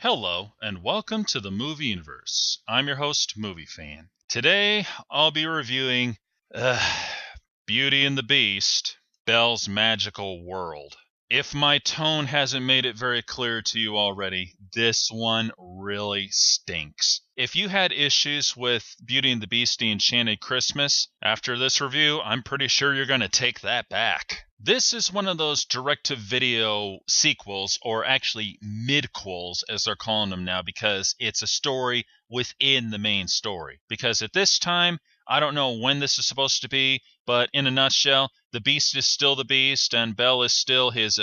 Hello, and welcome to the Movie Universe. I'm your host, Movie Fan. Today, I'll be reviewing Beauty and the Beast, Belle's Magical World. If my tone hasn't made it very clear to you already, this one really stinks. If you had issues with Beauty and the Beast, The Enchanted Christmas, after this review, I'm pretty sure you're going to take that back. This is one of those direct-to-video sequels, or actually midquels, as they're calling them now, because it's a story within the main story. Because at this time, I don't know when this is supposed to be, but in a nutshell, the Beast is still the Beast, and Belle is still his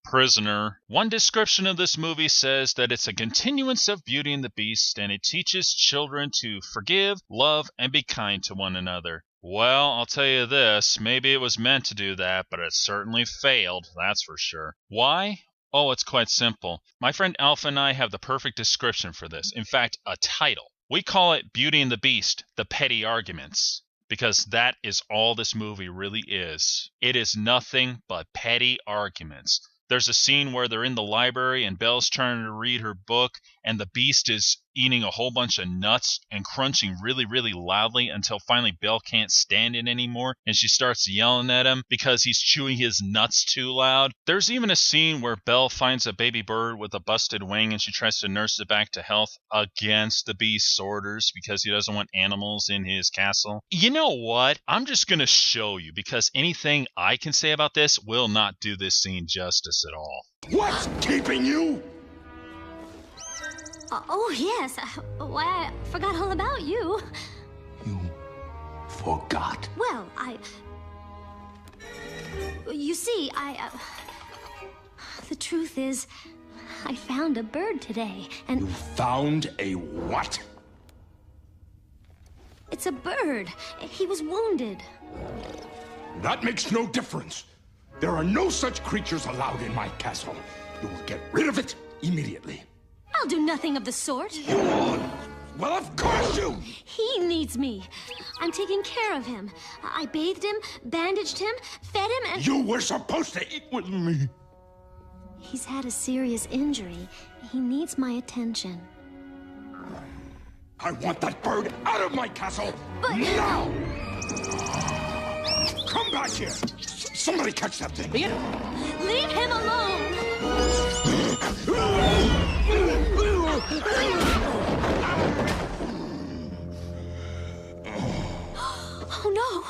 prisoner. One description of this movie says that it's a continuance of Beauty and the Beast, and it teaches children to forgive, love, and be kind to one another. Well, I'll tell you this, maybe it was meant to do that, but it certainly failed, that's for sure. Why? Oh, it's quite simple. My friend Alpha and I have the perfect description for this. In fact, a title. We call it Beauty and the Beast, The Petty Arguments, because that is all this movie really is. It is nothing but petty arguments. There's a scene where they're in the library and Belle's trying to read her book, and the Beast is eating a whole bunch of nuts and crunching really, really loudly until finally Belle can't stand it anymore, and she starts yelling at him because he's chewing his nuts too loud. There's even a scene where Belle finds a baby bird with a busted wing and she tries to nurse it back to health against the Beast's orders because he doesn't want animals in his castle. You know what? I'm just going to show you, because anything I can say about this will not do this scene justice at all. What's keeping you? Oh, yes. Why, I forgot all about you. You forgot? Well, You see, The truth is, I found a bird today, and... You found a what? It's a bird. He was wounded. That makes no difference. There are no such creatures allowed in my castle. You will get rid of it immediately. I'll do nothing of the sort. You won't. Well, of course you... He needs me. I'm taking care of him. I bathed him, bandaged him, fed him, and... You were supposed to eat with me. He's had a serious injury. He needs my attention. I want that bird out of my castle. But... Now! Come back here. Somebody catch that thing. Leave him alone! Oh, no!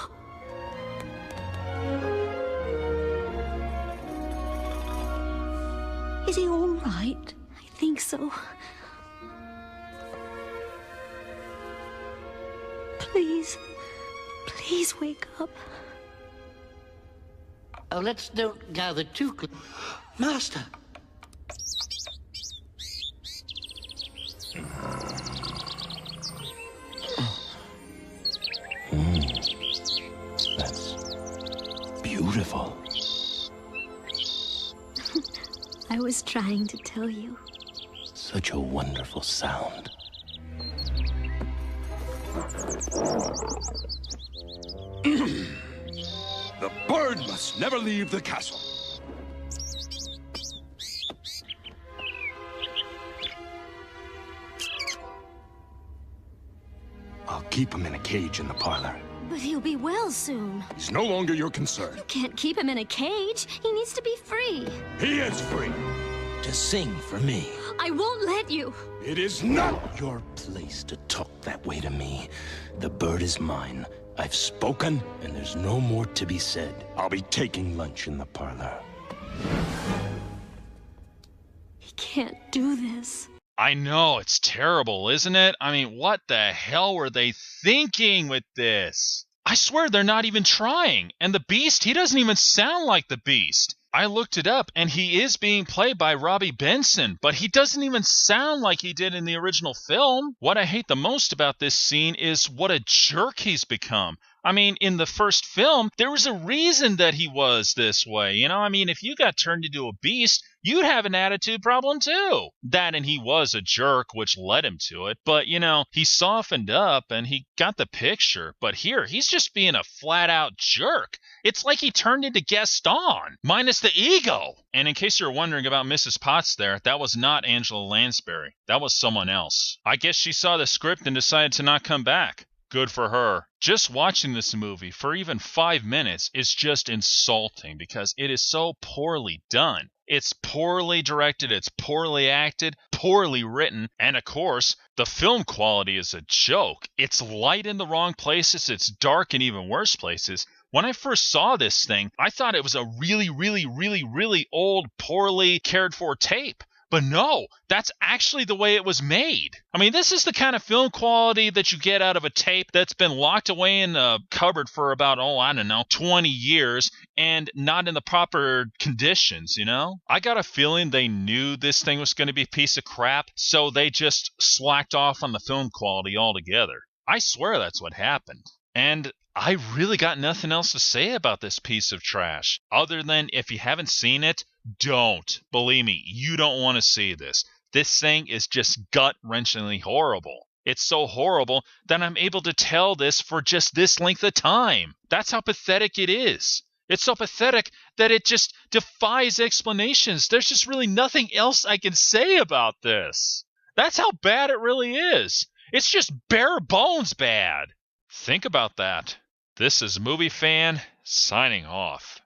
Is he all right? I think so. Please, please wake up. Oh, let's don't gather too close. Master! That's beautiful. I was trying to tell you. Such a wonderful sound. The bird must never leave the castle. I'll keep him in a cage in the parlor. But he'll be well soon. He's no longer your concern. You can't keep him in a cage. He needs to be free. He is free. To sing for me. I won't let you. It is not Your place to talk that way to me. The bird is mine. I've spoken, and there's no more to be said. I'll be taking lunch in the parlor. He can't do this. I know, it's terrible, isn't it? I mean, what the hell were they thinking with this? I swear they're not even trying. And the Beast, he doesn't even sound like the Beast. I looked it up, and he is being played by Robbie Benson, but he doesn't even sound like he did in the original film. What I hate the most about this scene is what a jerk he's become. I mean, in the first film, there was a reason that he was this way. I mean, if you got turned into a beast, you'd have an attitude problem too. That and he was a jerk, which led him to it. But, he softened up and he got the picture. But here, he's just being a flat-out jerk. It's like he turned into Gaston, minus the ego. And in case you're wondering about Mrs. Potts there, that was not Angela Lansbury. That was someone else. I guess she saw the script and decided to not come back. Good for her. Just watching this movie for even 5 minutes is just insulting because it is so poorly done. It's poorly directed, it's poorly acted, poorly written, and of course, the film quality is a joke. It's light in the wrong places, it's dark in even worse places. When I first saw this thing, I thought it was a really, really, really, really old, poorly cared for tape. But no, that's actually the way it was made. I mean, this is the kind of film quality that you get out of a tape that's been locked away in a cupboard for about, 20 years and not in the proper conditions, I got a feeling they knew this thing was going to be a piece of crap, so they just slacked off on the film quality altogether. I swear that's what happened. And I really got nothing else to say about this piece of trash, other than if you haven't seen it, don't. Believe me, you don't want to see this. This thing is just gut-wrenchingly horrible. It's so horrible that I'm able to tell this for just this length of time. That's how pathetic it is. It's so pathetic that it just defies explanations. There's just really nothing else I can say about this. That's how bad it really is. It's just bare bones bad. Think about that. This is Movie Fan signing off.